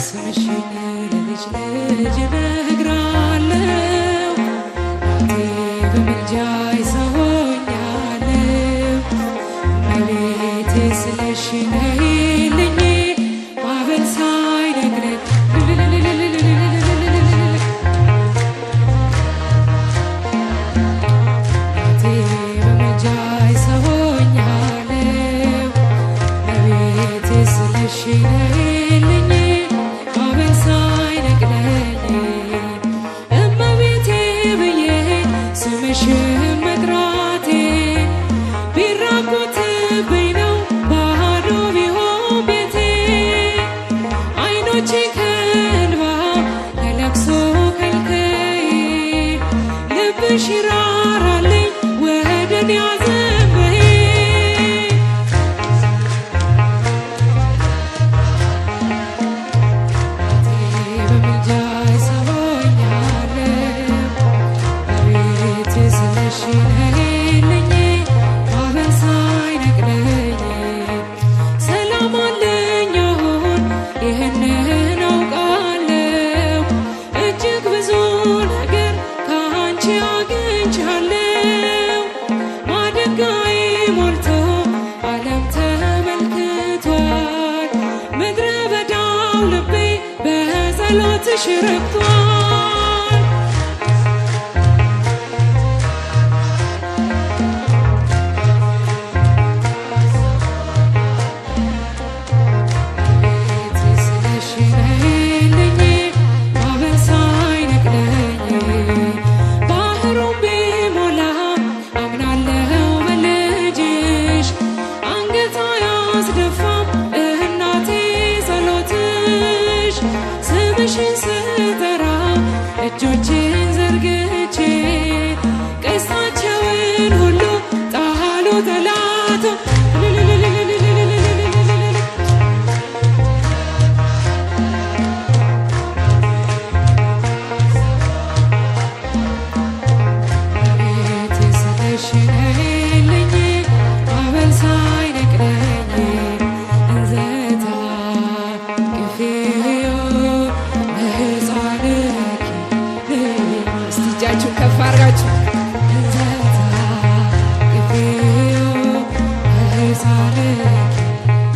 ስምሽን ለልጅ ልጅ እነግራለሁ። በምልጃሽ ሰው ሆኛለሁ። እመቤቴ ስለሽ ነይልኝ ማዕበል ሳይነግረኝ በምልጃሽ ሰው ሆኛለሁ። እመቤቴ ስለሽ ነይልኝ ማዕበል ሳይነግረኝ እመቤቴ ብዬ ስምሽን መጥራቴ ቢራቆትብኝ ነው ባዶ ቢሆን ቤቴ ዓይኖቼ ከእንባ ከለቅሶ ከልክዬ ልብሽ ይራራልኝ ወደ እኔ አዘንበይ በምልጃሽ ሰው ሆኛለሁ። እመቤቴ ስለሽ ነይልኝ ማዕበል ሳይነግረኝ ሰላም አለኝ አሁን ይህንን አውቃለሁ። እጅግ ብዙ ነገር ከአንቺ አግኝቻለሁ። ማደጋዬ ሞልቶ ዓለም ተመልክቷል። ምድረ በዳው ልቤ በጸሎትሽ ረክቷል። እመቤቴ ስለሽ ነይልኝ ማዕበል ሳይነግረኝ ባህሩን ቢሞላ አምናለሁ በልጅሽ አንገት አያስደፋም እናቴ ጸሎትሽ ስምሽን ስጠራ እጆቼን ዘርግቼ ቀስታቸውን ሁሉ ጣሉ ጠላቶ እመቤቴ ስለሽ ነይልኝ ማዕበል ሳይነግረኝ እንዘታ ቅፌዮ ለሕፃንኪ እስቲ እጃችሁን ከፍ አድርጋችሁ እንዘታ ቅፌዮ ለሕፃንኪ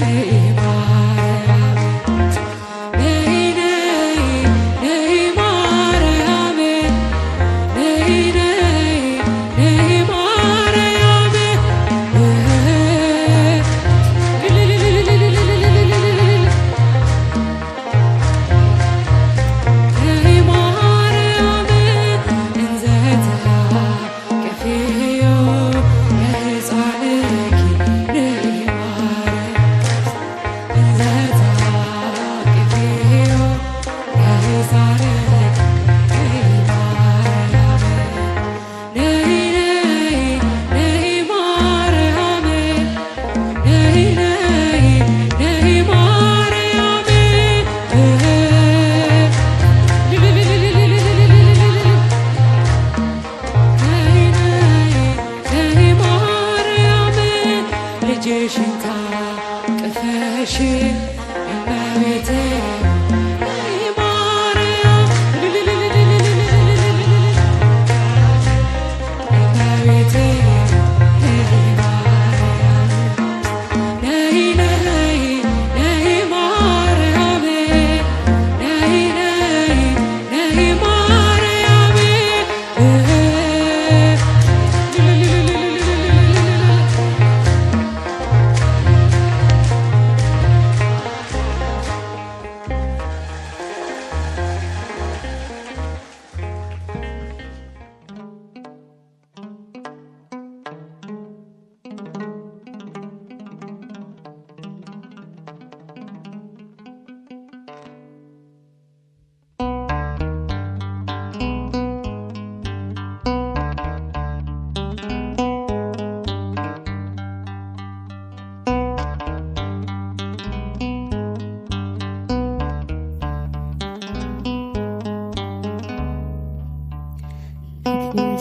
ለማርያም ነይ ነይ ነይ ማርያም ነይ ነይ ነይ ማርያም ነይ ማርያም እንዘታ ቅፌዮ ለሕፃንኪ ነይ ማርያም እንዘታ ቅፌዮ ለሕፃንኪ ነይ ማርያም ነይ ነይ ነይ ማርያም ነይ ነይ ነይ ማርያም ነይ ነይ ነይ ማርያም ልጅሽን ታቅፈሽ እመቤቴ ነይ ማርያም እመቤቴ ነይ ማርያም ነይ ነይ ነይ ማርያም ነይ ነይ ነይ ማርያም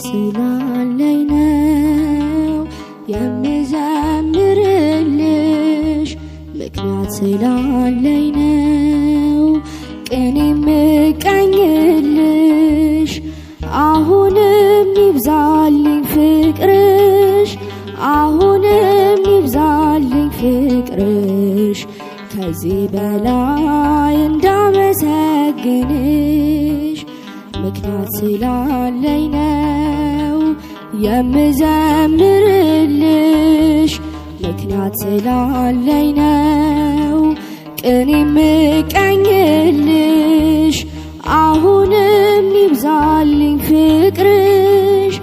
ስላለኝ ነው የምዘምርልሽ፣ ምክንያት ስላለኝ ነው ቅኔ ምቀኝልሽ አሁንም ይብዛልኝ ፍቅርሽ አሁንም ይብዛልኝ ፍቅርሽ ከዚህ በላይ እንዳመሰግንሽ ምክንያት ስላለኝ ነው የምዘምርልሽ ምክንያት ስላለኝ ነው ቅኔ ምቀኝልሽ አሁንም ይብዛልኝ ፍቅርሽ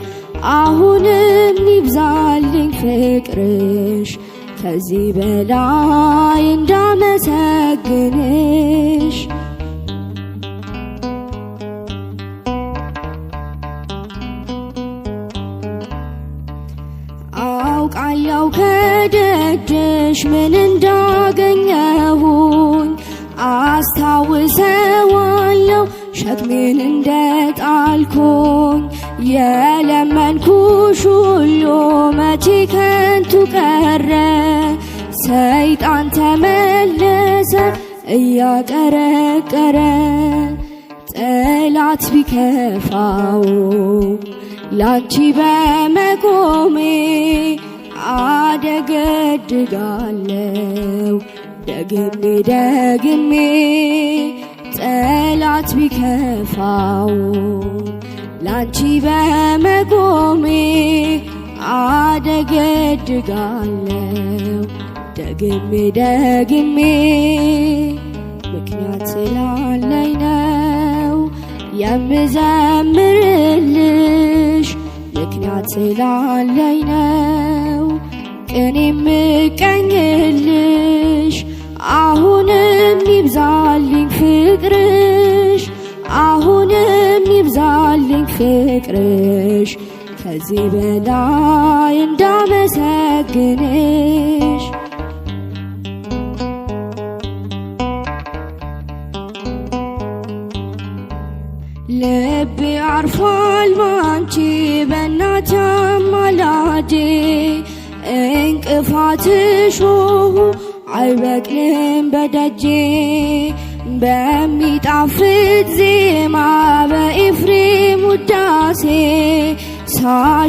አሁንም ይብዛልኝ ፍቅርሽ ከዚህ በላይ እንዳመሰግንሽ አውቃለሁ ከደጅሽ ምን እንዳገኘሁኝ አስታውሰዋለሁ ሸክሜን እንደጣልኩኝ የለመንኩሽ ሁሉ መቼ ከንቱ ቀረ ሰይጣን ተመለሰ እያቀረቀረ ጠላት ቢከፋው ላንቺ በመቆሜ አደገድጋለሁ ደግሜ ደግሜ ጠላት ቢከፋው ላንቺ በመቆሜ አደገድጋለሁ ደግሜ ደግሜ ምክንያት ስላለኝ ነው የምዘምርልሽ ምክንያት ስላለኝ ነው ቅኔ ምቀኝልሽ አሁንም ይብዛልኝ ፍቅርሽ አሁንም ይብዛልኝ ፍቅርሽ ከዚህ በላይ እንዳመሰግንሽ ልቤ አርፏል ባንቺ በእናት አማላጄ እንቅፋትሽ አይበቅልም በደጄ በሚጣፍጥ ዜማ በኤፍሬም ውዳሴ ሳሸበሽብልሽ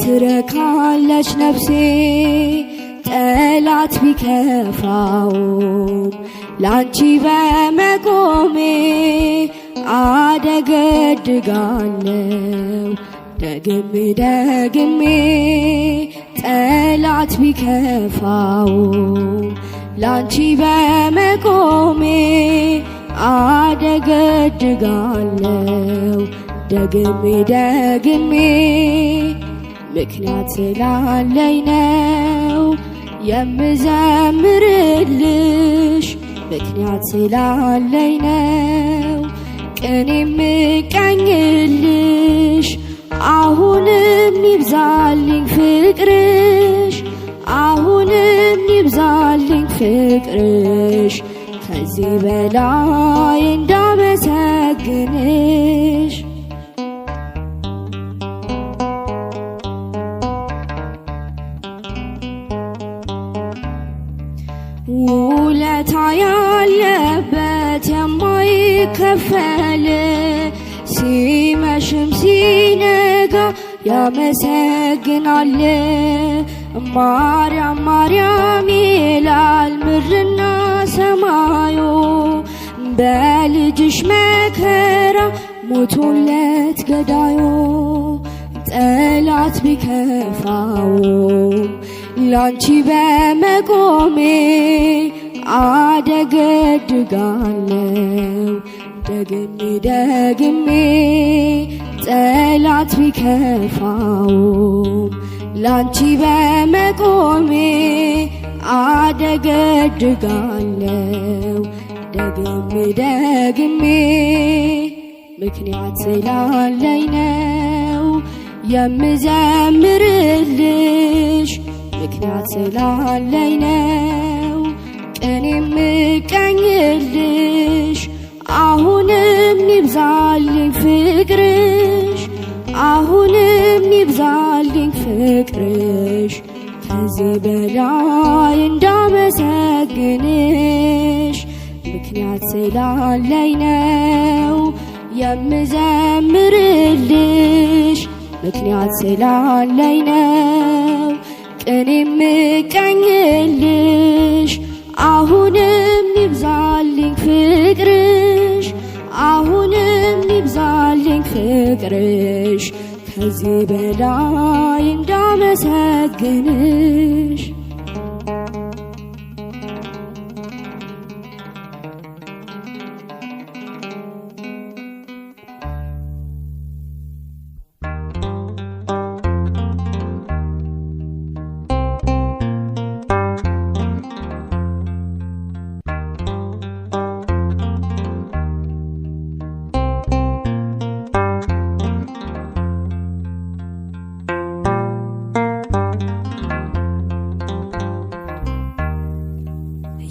ትረካለች ነፍሴ ጠላት ቢከፋውም ላንቺ በመቆሜ አደገድጋለሁ ደግሜ ደግሜ ጠላት ቢከፋውም ላንቺ በመቆሜ አደገድጋለሁ ደግሜ ደግሜ ምክንያት ስላለኝ ነው የምዘምርልሽ ምክንያት ስላለኝ ነው ቅኔ ምቀኝልሽ አሁንም ይብዛልኝ ፍቅርሽ አሁንም ይብዛልኝ ፍቅርሽ ከዚህ በላይ እንዳመሰግንሽ ውለታ ያለበት የማይከፈል ሲመሽም ሲነጋ ያመሰግናል ማርያም ማርያም ይላል ምድርና ሰማዩ በልጅሽ መከራ ሞቶለት ገዳዩ ጠላት ቢከፋውም ላንቺ በመቆሜ አደገድጋለሁ ደግሜ ደግሜ ጠላት ቢከፋውም ላንቺ በመቆሜ አደገድጋለሁ ደግሜ ደግሜ ምክንያት ስላለኝ ነው የምዘምርልሽ ምክንያት ስላለኝ ነው ቅኔ ምቀኝልሽ አሁንም ይብዛልኝ ፍቅርሽ አሁንም ይብዛልኝ ፍቅርሽ ከዚህ በላይ እንዳመሰግንሽ ምክንያት ስላለኝ ነው የምዘምርልሽ ምክንያት ስላለኝ ነው ቅኔ የምቀኝልሽ አሁንም ይብዛልኝ ፍቅርሽ አሁንም ይብዛልኝ ፍቅርሽ ከዚህ በላይ እንዳመሰግንሽ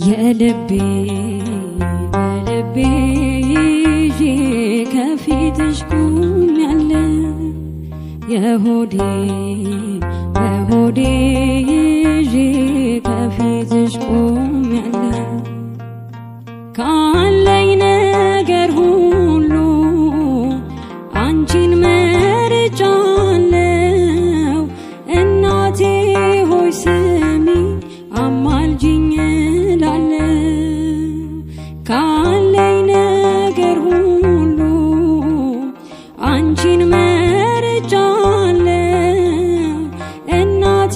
የልቤ በልቤ ይዤ ከፊትሽ ቆሜያለሁ የሆዴ በሆዴ ይዤ ከፊትሽ ቆሜያለሁ ካለኝ ነገር ሁሉ አንቺን መርጫለሁ እናቴ ሆይ ስሚ አማልጅኝ ካለኝ ነገር ሁሉ አንቺን መርጫለሁ እናቴ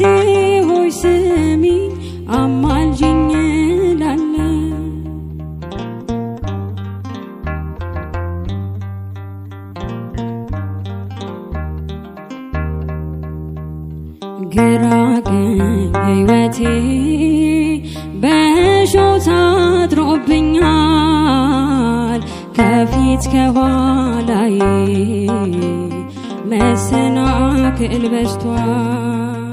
ሆይ ስሚ አማልጅኝ እላለሁ ግራ ቀኝ ሕይወቴ በሾህ አድሮብኛል ከፊት ከኋላዬ መሰናክል በዝቷል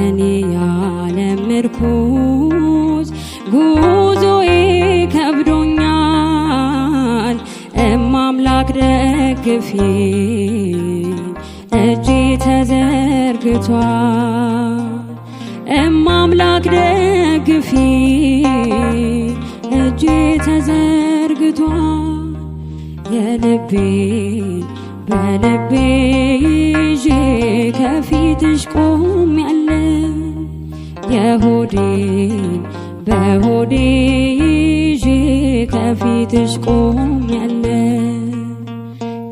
እኔ ያለ ምርኩዝ ጉዞዬ ከብዶኛል እማምላክ ደግፊኝ እጄ ተዘርግቷል እማምላክ ደግፊኝ እጄ ተዘርግቷል የልቤን በልቤ ይዤ ከፊትሽ ቆሜያለሁ የሆዴን በሆዴ ይዤ ከፊትሽ ቆሜያለሁ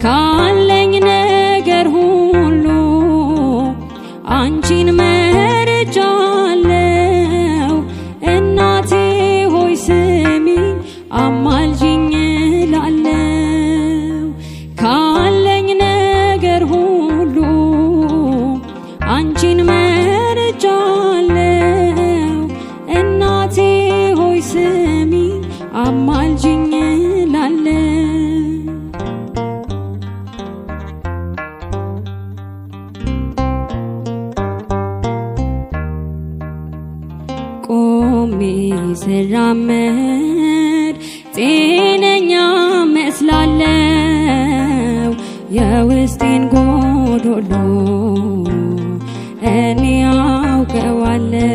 ካለኝ ነገር ሁሉ አንቺን መርጫለሁ እናቴ ሆይ ስሚ አማልጅኝ እላለሁ ካለኝ ነገር ሁሉ አንቺን መርጫለሁ እናቴ ሆይ ስሚ አማልጅኝ እላለሁ ቆሜ ስራመድ ጤነኛ መስላለሁ የውስጤን ጎዶሎ እኔ አውቀዋለሁ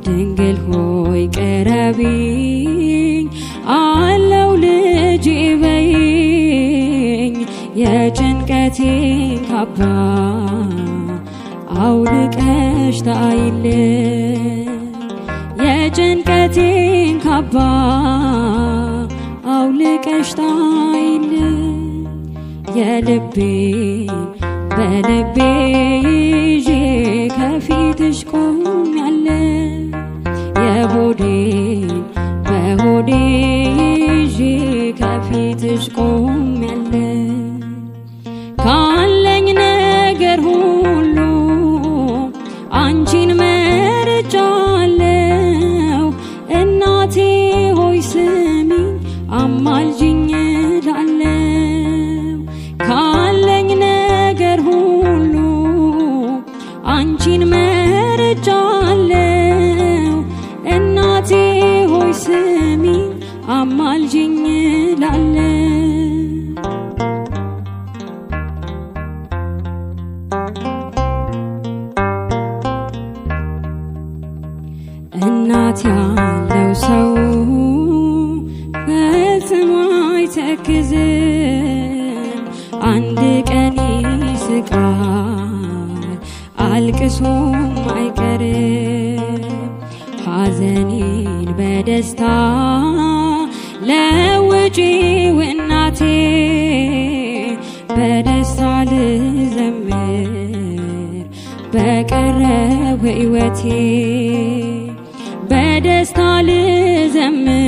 ድንግል ሆይ ቅረቢኝ አለው ልጄ በይኝ የጭንቀቴን ካባ አውልቀሽ ጣይልኝ የጭንቀቴን ካባ አውልቀሽ ጣይልኝ የልቤን በልቤ ይዤ ከፊትሽ ቆሜያለሁ የሆዴን በሆዴ ይዤ ከፊትሽ ቆሜያለሁ ካለኝ ነገር ሁሉ አንቺን መርጫለሁ እናቴ ሆይ ስሚ አማልጅኝ እላለሁ ካለኝ ነገር ሁሉ አንቺን መርጫለሁ እናቴ ሆይ ስሚ አማልጅኝ እላለሁ እናት ያለው ሰው አይተክዝም አንድ ቀን ይስቃል አልቅሶም አይቀርም ሐዘኔን በደስታ ለውጪው እናቴ በደስታ ልዘምር በቀረው ሕይወቴ በደስታ ልዘምር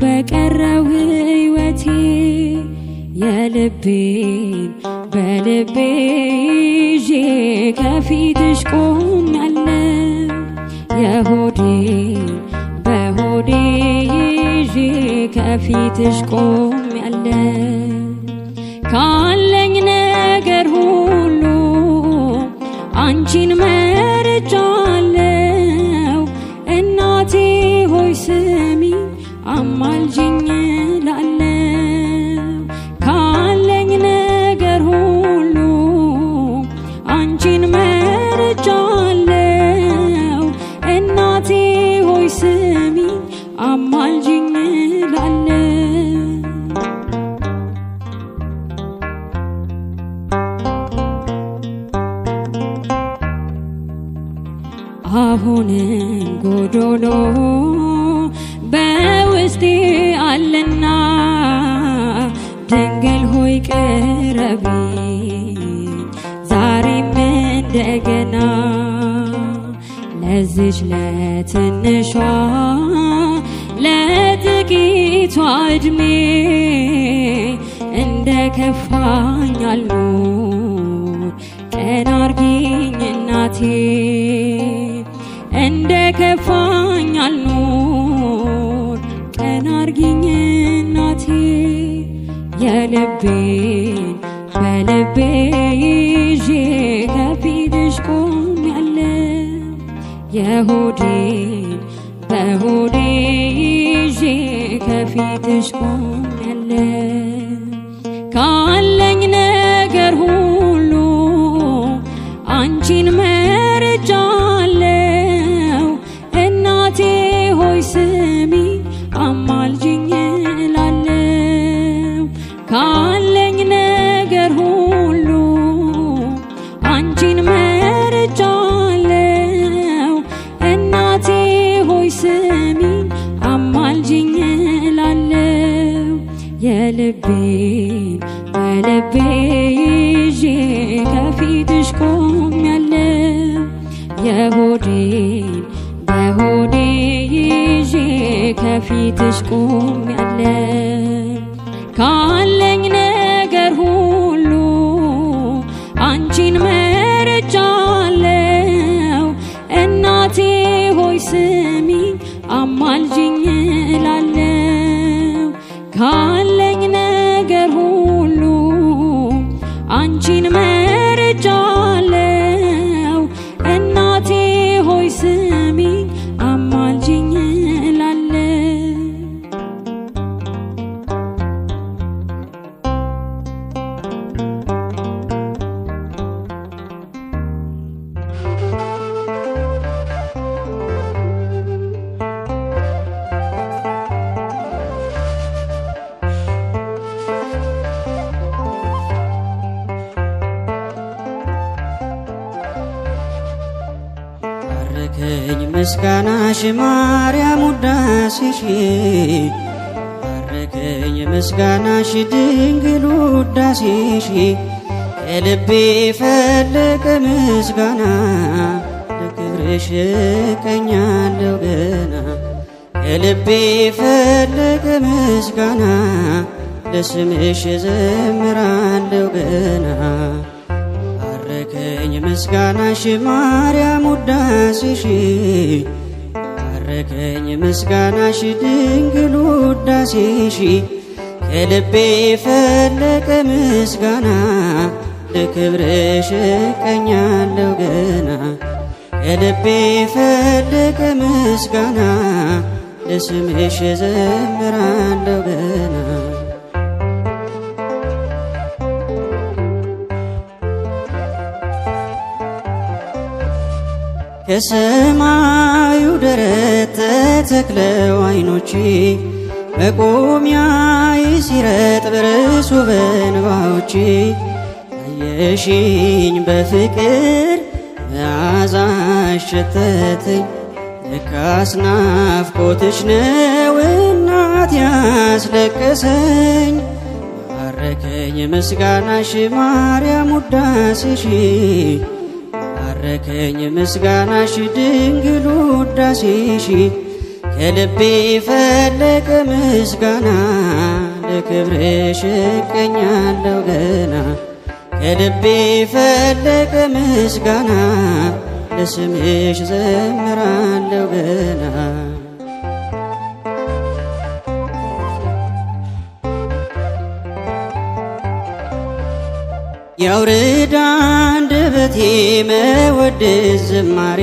በቀረው ሕይወቴ የልቤን በልቤ ይዤ ከፊትሽ ቆሜያለሁ የሆዴን በሆዴ ይዤ ከፊትሽ ቆሜያለሁ ካለኝ ነገር ሁሉ አንቺን መርጫለሁ እናቴ ሆይ ስሚ አማልጅኝ እላለሁ ካለኝ ነገር ሁሉ አንቺን መርጫለሁ እናቴ ሆይ ስሚ አማልጅኝ እላለሁ አሁንም ጎዶሎ በውስጤ አለና ድንግል ሆይ ቅረቢኝ ዛሬም እንደገና ለዚች ለትንሿ ለጥቂቷ ዕድሜ እንደ ከፋኝ አልኖር ቀና አርጊኝ እናቴ እንደ ከፋኝ አልኖር ቀና አርጊኝ እናቴ የልቤን በልቤ ይዤ ከፊትሽ ቆሜያለሁ የሆዴን በሆዴ ይዤ ከፊትሽ ቆሜያለሁ ካለኝ ነገር ሁሉ አንቺን መርጫለሁ እናቴ ሆይ ስሚ አማልጅኝ እላለሁ ካለኝ ነገር ሁሉ አንቺን መርጫለሁ እናቴ ሆይ ስሚ አማልጅኝ እላለሁ የልቤን በልቤ ይዤ ከፊትሽ ቆሜያለሁ የሆዴን በሆዴ ይዤ ከፊትሽ ቆሜያለሁ ካለኝ ነገር ሁሉ አንቺን መርጫለሁ እናቴ ሆይ ስሚ አማልጅኝ እላለሁ ካለኝ ነገር ሁሉ አንቺን መርጫለሁ እናቴ ሆይ ስሚ አማልጅኝ እላለሁ ባረከኝ ምስጋናሽ ማርያም ውዳሴሽ ባረከኝ ምስጋናሽ ድንግል ውዳሴሽ ከልቤ ፈለቀ ምስጋና ለክብርሽ እቀኛለሁ ገና ከልቤ ፈለቀ ምስጋና ለስምሽ ዘምራለሁ ገና ባረከኝ ምስጋናሽ ማርያም ውዳሴሽ ባረከኝ ምስጋናሽ ድንግል ውዳሴሽ ከልቤ ፈለቀ ምስጋና ለክብርሽ እቀኛለሁ ገና ከልቤ ፈለቀ ምስጋና ለስምሽ ዘምራለሁ ገና ከሰማዩ ደረት ተተክለው ዓይኖቼ መቆሚያዬ ሲረጥብ ርሱ በእንባዎቼ አየሽኝ በፍቅር መዓዛሽ ሸተተኝ። ለካስ ናፍቆትሽ ነው እናት ያስለቀሰኝ። ማረከኝ ምስጋናሽ ማርያም ውዳሴሽ ማረከኝ ምስጋናሽ ድንግል ውዳሴሽ። ከልቤ ፈለቀ ምስጋና ለክብርሽ እቀኛለሁ ገና። ከልቤ ፈለቀ ምስጋና ለስምሽ ዘምራለሁ ገና። ያውርድ አንደበቴ መወድስ ዝማሬ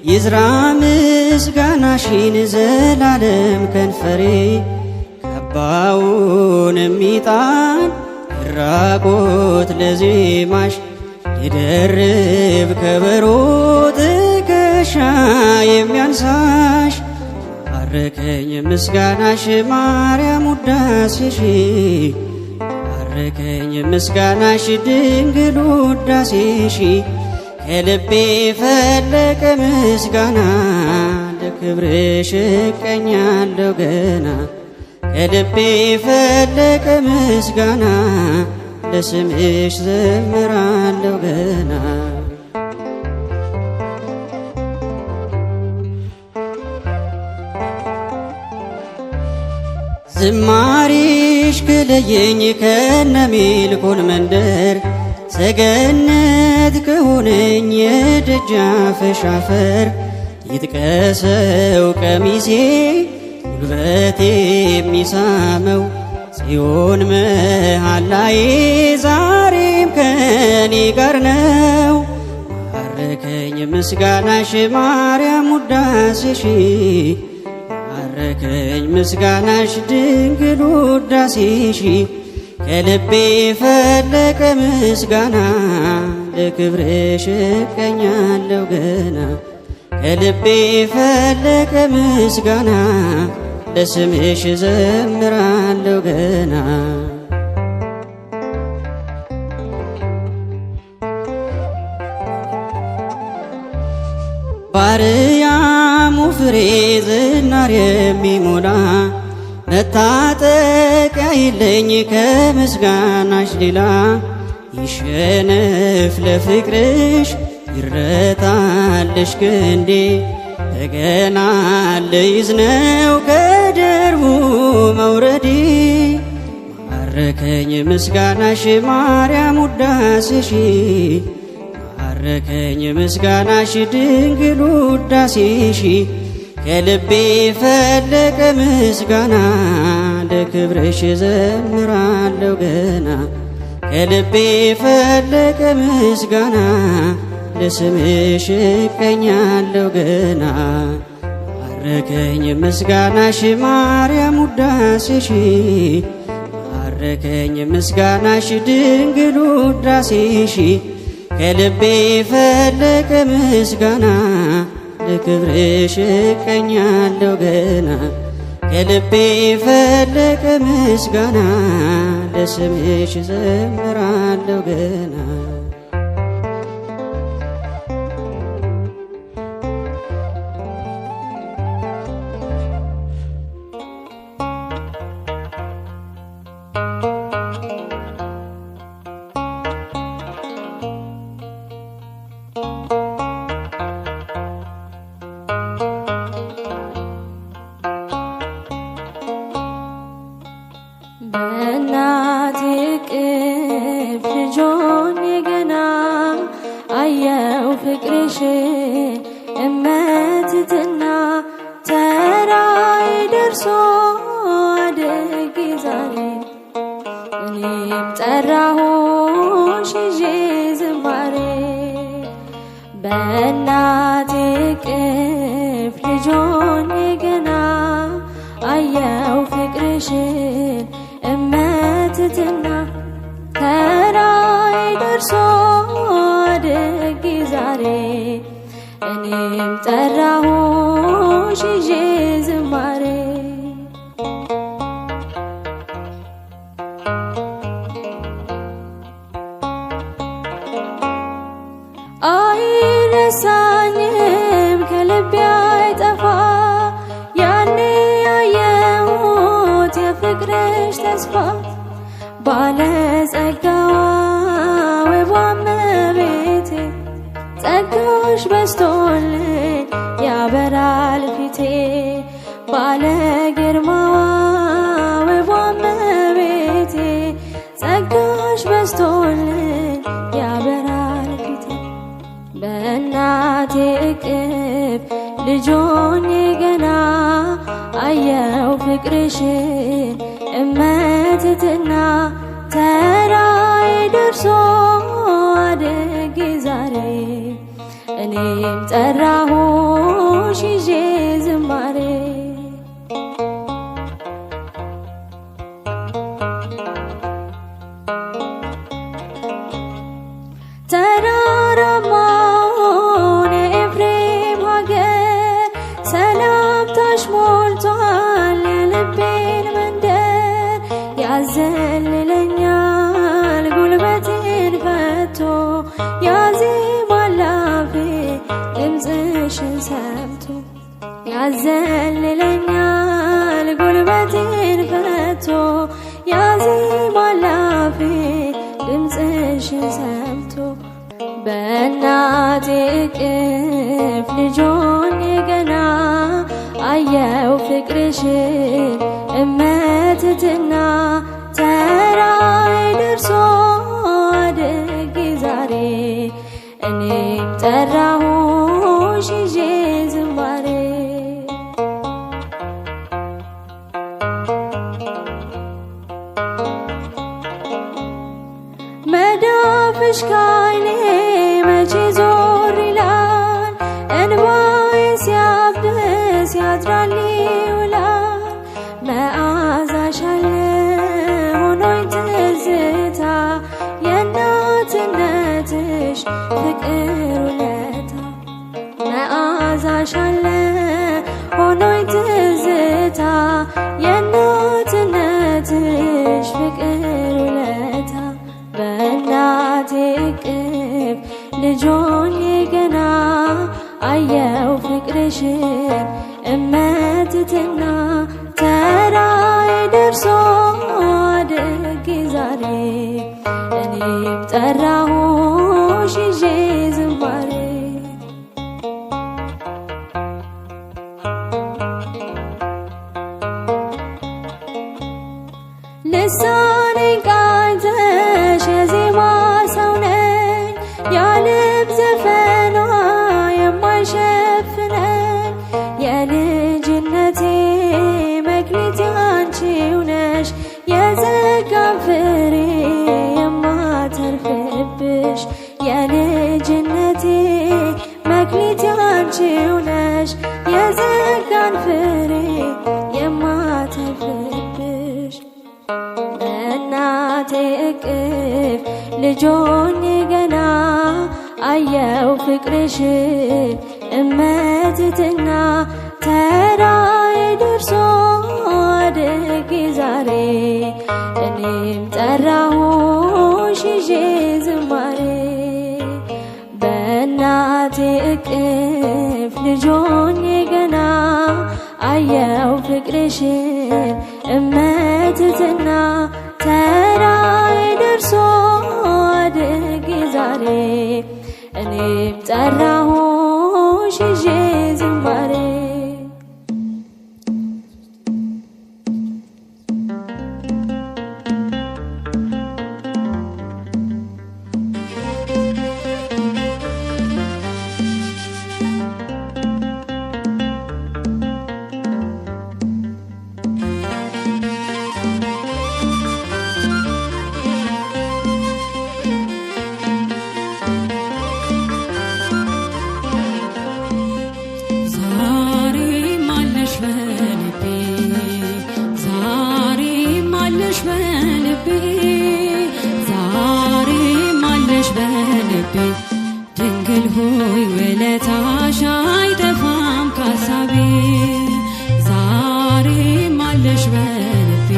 ይዝራ ምስጋናሽን ዘላለም ከንፈሬ። ካባውንም ይጣል ይራቆት ለዜማሽ ይደርብ ከበሮ ትከሻ የሚያንሳሽ። ማረከኝ ምስጋናሽ ማርያም ውዳሴሽ ማረከኝ ምስጋናሽ ድንግል ውዳሴሽ። ከልቤ ፈለቀ ምስጋና ለክብርሽ እቀኛለሁ ገና። ከልቤ ፈለቀ ምስጋና ለስምሽ ዘምራለሁ ገና። ዝማሬሽ ከለየኝ ከነሜልኮል መንደር ሰገነት ከሆነኝ የደጃፍሽ አፈር። ይጥቀሰው ቀሚሴ ጉልበቴ የሚሳመው ጽዮን መሃላዬ ዛሬም ከኔ ጋር ነው። ማረከኝ ምስጋናሽ ማርያም ውዳሴሽ ማረከኝ ምስጋናሽ ድንግል ውዳሴሽ። ከልቤ ፈለቀ ምስጋና ለክብርሽ እቀኛለሁ ገና። ከልቤ ፈለቀ ምስጋና ለስምሽ ዘምራለሁ ገና። ባርያሙ ፍሬ ዝናር የሚሞላ መታጠቂያ የለኝ ከምስጋናሽ ሌላ። ይሸነፍ ለፍቅርሽ ይረታልሽ ክንዴ በገና ልይዝ ነው ከደርቡ መውረዴ። ማረከኝ ምስጋናሽ ማርያም ውዳሴሽ ማረከኝ ምስጋናሽ ድንግል ውዳሴሽ። ከልቤ ፈለቀ ምስጋና ለክብርሽ ዘምራለሁ ገና። ከልቤ ፈለቀ ምስጋና ለስምሽ እቀኛለሁ ገና። ማረከኝ ምስጋናሽ ማርያም ውዳሴሽ ማረከኝ ምስጋናሽ ድንግል ውዳሴሽ። ከልቤ ፈለቀ ምስጋና ለክብርሽ እቀኛለሁ ገና። ከልቤ ፈለቀ ምስጋና ለስምሽ ዘምራለሁ ገና። በእናቴ እቅፍ ልጆኜ ገና አየው ፍቅርሽ እመትትና ተራይ ደርሶ አደጌ ዛሬ እኔም ጠራሁሽ ይዤ ዝማሬ። በእናቴ እቅፍ ልጆኜ ገና አየው ፍቅርሽን እመትትና ተራይ ደርሶ አደጌ ዛሬ እኔም ጠራሁሽ ይዤ ዝማሬ። ማስፋት ባለጸጋዋ ውቧ እመቤቴ ጸጋሽ በዝቶልኝ ያበራል ፊቴ ባለ ግርማዋ ውቧ እመቤቴ ጸጋሽ በዝቶልኝ ያበራል ፊቴ በእናቴ እቅፍ ልጆኜ ገና አየው ፍቅርሽን እመትትና ተራዬ ደርሶ አድጌ ዛሬ እኔም ጠራሁሽ ይዤ ዝማሬ ተራራማውን የኤፍሬም ሀገር ሰላምታሽ ሞልቷል የልቤን መንደር ያዘልለኛል ጉልበቴን ፈቶ ያዜማል አፌ ድምፅሽን ሰምቶ ያዘልለኛል ጉልበቴን ፈቶ ያዜማል አፌ ድምፅሽን ሰምቶ በእናቴ እቅፍ ልጆኜ ገና አየው ፍቅርሽን እመትትና ተራዬ ደርሶ አድጌ ዛሬ እኔም ጠራሁሽ ይዤ ዝማሬ መዳፍሽ ካይኔ መቼ ዞር ይላል እንባዬ ሲያብስ ያድራል ይውላል መዓዛሽ አለ ሆኖኝ ትዝታ የእናትነትሽ ፍቅር ውለታ መዓዛሽ አለ ሆኖኝ ትዝታ የእናትነትሽ ፍቅር ውለታ በእናቴ እቅፍ ልጆኜ ገና አየው ፍቅርሽን እመትትና ተራዬ ደርሶ አድጌ ዛሬ እኔም ጠራሁሽ ይዤ ዝማሬ ልሳኔን ቃኝተሽ የዜማ ሰው ነኝ የዓለም ዘፈኗ የማይሸፍነኝ የልጅነቴ መክሊት ያንቺው ነሽ የጸጋን ፍሬ የማተርፍብሽ የልጅነቴ መክሊት ያንቺው ነሽ የጸጋን ፍሬ የማተርፍብሽ በእናቴ እቅፍ ልጆኜ ገና አየው ፍቅርሽን እመትትና ተራዬ ደርሶ አድጌ ዛሬ እኔም ጠራሁሽ ይዤ ዝማሬ በእናቴ እቅፍ ልጆኜ ገና አየው ፍቅርሽን እመትትና ተራዬ ደርሶ አድጌ ዛሬ እኔም ጠራሁሽ ይዤ ዝማሬ ድንግል ሆይ ውለታሽ አይጠፋም ካሳቤ ዛሬም አለሽ በልቤ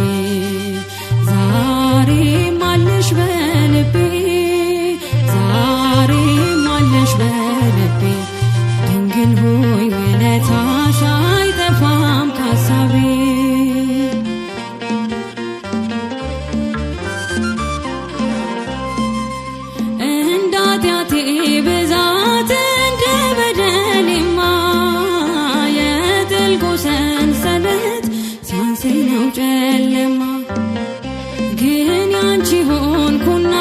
ዛሬም አለሽ በልቤ ዛሬም አለሽ በልቤ ድንግል ሆይ ውለታሽ አይጠፋም ካሳቤ አድርጎ ሰንሰለት ሲያንሰኝ ነው ጨለማ ግን ያንቺ ሆንኩና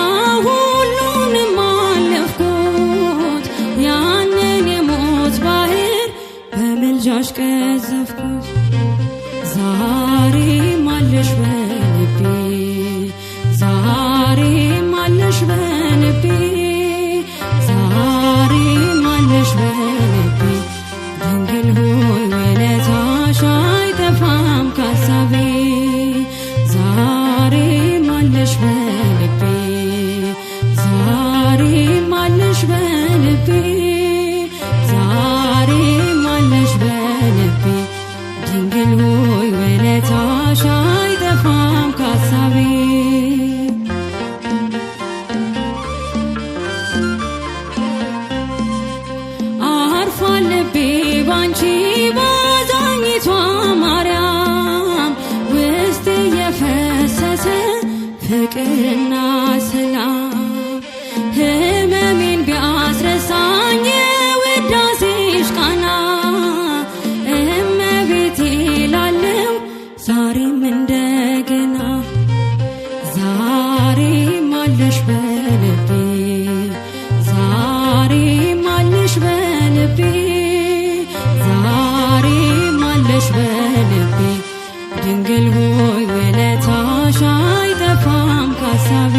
ሁሉንም አለፍኩት ያንን የሞት ባህር በምልጃሽ ቀዘፍኩት ዛሬም አለሽ በልቤ ዛሬም አለሽ በልቤ ዛሬም አለሽ በልቤ ድንግል ሆይ ውለታሽ አይጠፋም ካሳቤ ዛሬም አለሽ በልቤ ዛሬም አለሽ በልቤ ዛሬም አለሽ በልቤ ድንግል ሆይ ውለታሽ አይጠፋም ካሳቤ አርፏል ልቤ ባንቺ ባዛኝቷ ማርያም ውስጤ የፈሰሰ ፍቅርና ሰላም ህመሜን ቢያስረሳኝ የውዳሴሽ ቃና እመቤቴ ላለው ዛሬም እንደገና ዛሬም አለሽ በልቤ ዛሬም አለሽ በልቤ ዛሬም አለሽ በልቤ ድንግል ሆይ ውለታሽ አይጠፋም ካሳቤ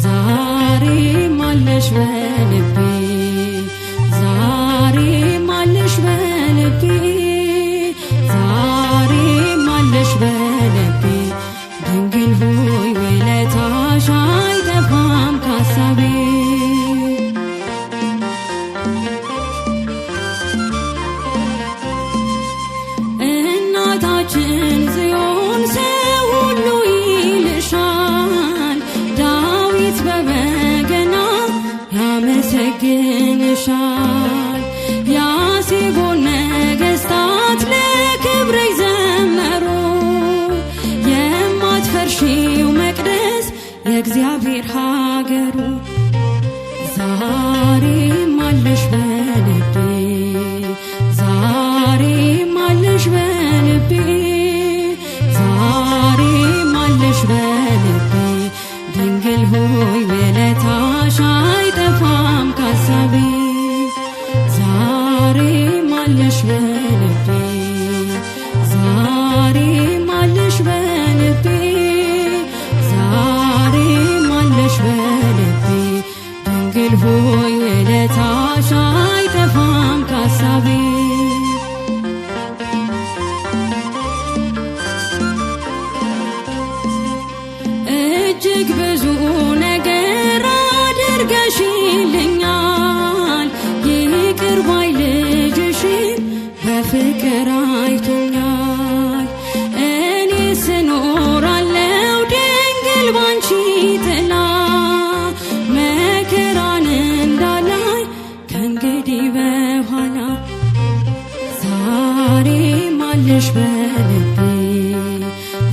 ዛሬም አለሽ በልቤ ዛሬም አለሽ በልቤ ዛሬም አለሽ በልቤ ድንግል ሆይ ውለታሽ አይጠፋም ካሳቤ እናታችን ጽዮን ሰው ሁሉ ይልሻል ዳዊት በበገና ያመሰግንሻል ያሴቦን ነገሥታት ለክብርሽ ዘመሩ የማትፈርሺው መቅደስ የእግዚአብሔር ሀገሩ ዛሬም አለሽ በልቤ ዛሬም አለሽ በልቤ ዛሬም አለሽ በልቤ ድንግል ሆይ ውለታሽ አይጠፋም ካሳቤ ዛሬም አለሽ በልቤ ዛሬም አለሽ በልቤ ዛሬም አለሽ በልቤ ድንግል ሆይ ውለታሽ አይጠፋም ካሳቤ እጅግ ብዙ ነገር አድርገሽልኛል ይቅር ባይ ልጅሽን በፍቅር አይቶኛል እኔ ስኖራለው ድንግል ባንቺ ጥላ መከራን እንዳላይ ከእንግዲህ በኋላ ዛሬም አለሽ በልቤ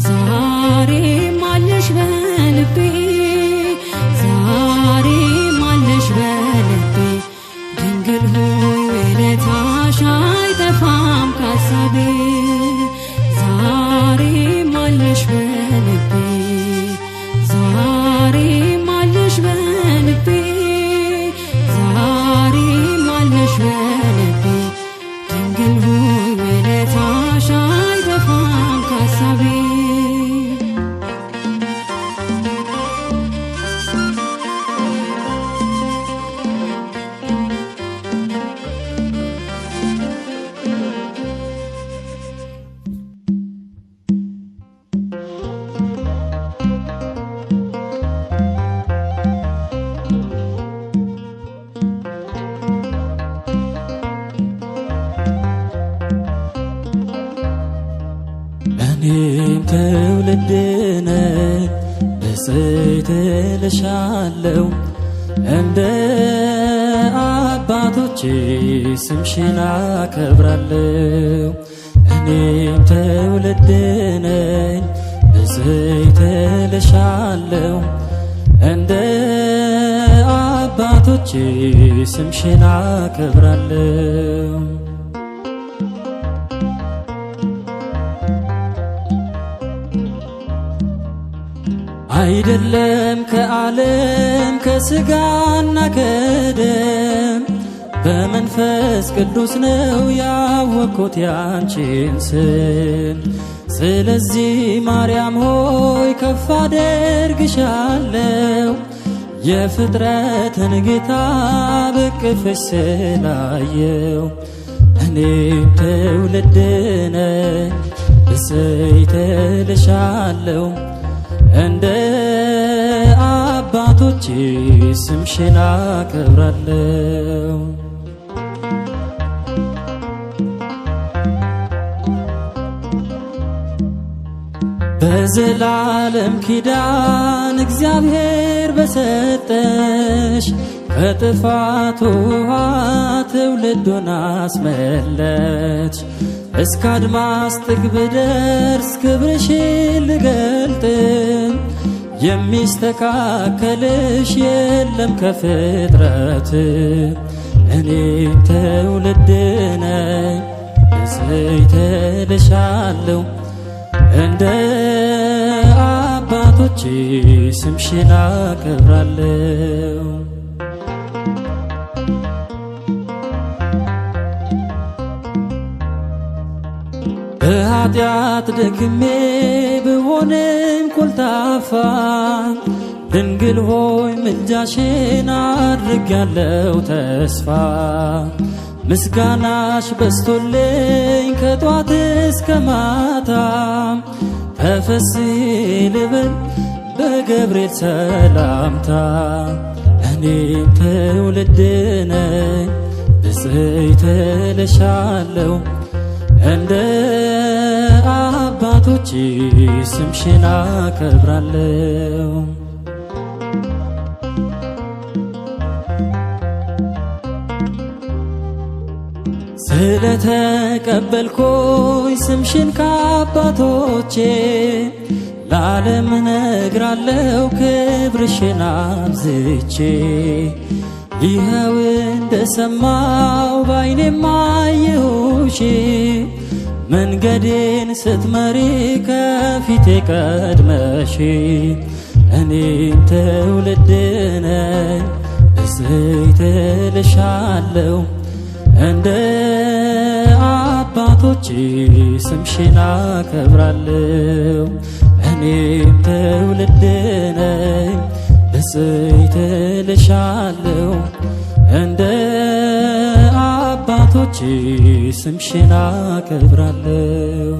ዛሬም አለሽ በልቤ ዛሬም አለሽ በልቤ ድንግል ሆይ ውለታሽ አይጠፋም ካሳቤ ዛሬም አለሽ በልቤ ዛሬም አለሽ በልቤ ዛሬም አለሽ በልቤ ድንግል ሆይ ውለታሽ አይጠፋም ካሳቤ እኔም ትውልድ ነኝ ብፅዕት እልሻለሁ እንደ አባቶቼ ስምሽን አከብራለሁ። እኔም ትውልድ ነኝ ብፅዕት እልሻለሁ እንደ አባቶቼ ስምሽን አከብራለሁ። አይደለም ከዓለም ከሥጋና ከደም በመንፈስ ቅዱስ ነው ያወቅሁት ያንቺን ስም። ስለዚህ ማርያም ሆይ ከፍ አደርግሻለሁ የፍጥረትን ጌታ በቅፍሽ ስላየው። እኔም ትውልድ ነኝ ብፅዕት እልሻለሁ እንደ አባቶቼ ስምሽን አከብራለሁ። በዘላለም ኪዳን እግዚአብሔር በሰጠሽ ከጥፋት ውሃ ትውልዱን አስመለች። እስከ አድማስ ጥግ ብደርስ ክብርሽን ልገልጥ የሚስተካከልሽ የለም ከፍጥረት። እኔም ትውልድ ነኝ ብፅዕት እልሻለሁ እንደ አባቶቼ ስምሽን አከብራለሁ። በኃጢአት ደክሜ ብሆንም ኮልታፋ ድንግል ሆይ ምልጃሽን አድርጌያለሁ ተስፋ። ምስጋናሽ በስቶልኝ ከጧት እስከ ማታ ተፈሥሒ ልበል በገብርኤል ሰላምታ። እኔም ትውልድ ነኝ ብፅዕት እልሻለሁ እንደ አባቶቼ ስምሽን አከብራለሁ። ስለተቀበልኩኝ ስምሽን ከአባቶቼ ለዓለም እነግራለሁ ክብርሽን አብዝቼ። ይኸው እንደሰማው ባይኔም አየሁሽ መንገዴን ስትመሪ ከፊቴ ቀድመሽ። እኔም ትውልድ ነኝ ብፅዕት እልሻለሁ እንደ አባቶቼ ስምሽን አከብራለሁ። እኔም ትውልድ ነኝ ብፅዕት እልሻለሁ እንደ አባቶቼ ስምሽን አከብራለሁ።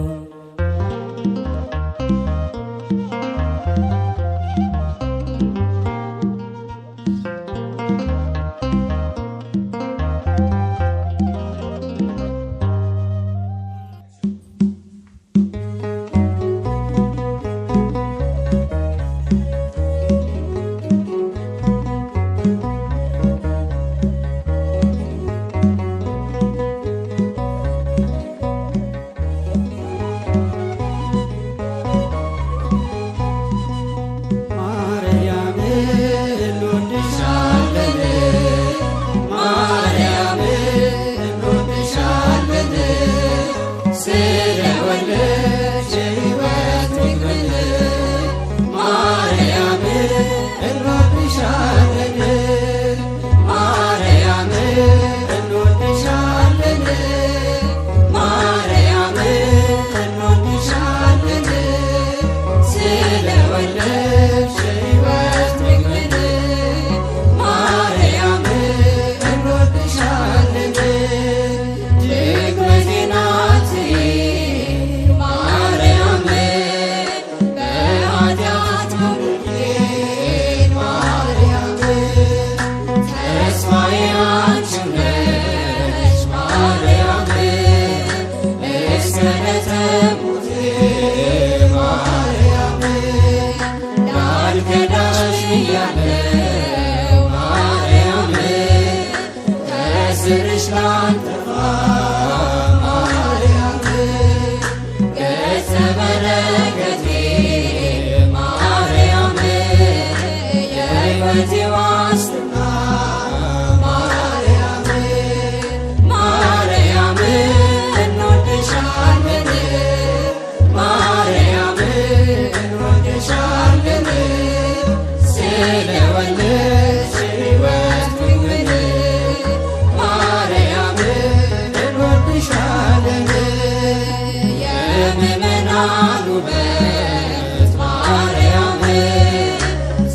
የኪዳን ውበት ማርያም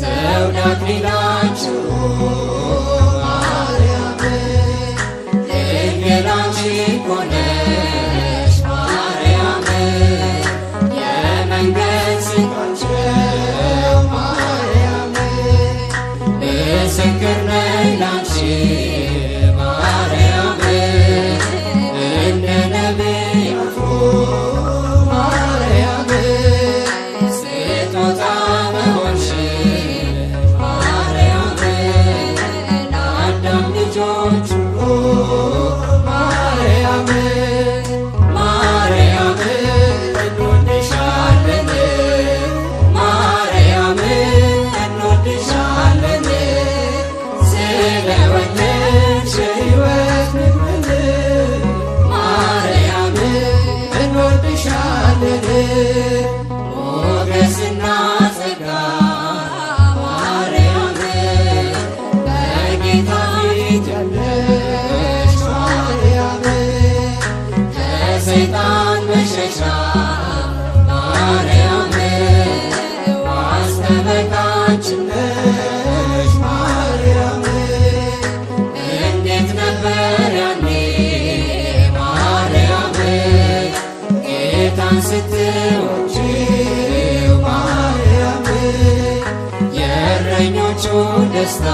ዘውደ አክሊላችሁ ማርያም ድንግል አንቺ እኮ ነሽ ማርያም የመንገድ ስንቃቸው ማርያም ምስክር ነኝ ላንቺ ማርያም እንደ ነቢያቱ ማርያም ስጦታ መሆንሽ ማርያም ለአዳም ልጆች ሁሉ ማርያም ማርያም እንወድሻለን ማርያም እንወድሻለን ስለወለድሽ ሕይወት ምግብን ማርያም እንወድሻለን ሞገስና ጸጋ ማርያም በጌታ ፊት ያለሽ ማርያም ከሰይጣን መሸሻ ማርያም ዋስ ጠበቃችን ነሽ ማርያም እንዴት ነበር ያኔ ማርያም ጌታን ስትወጂው ማርያም የእረኞቹ ደስታ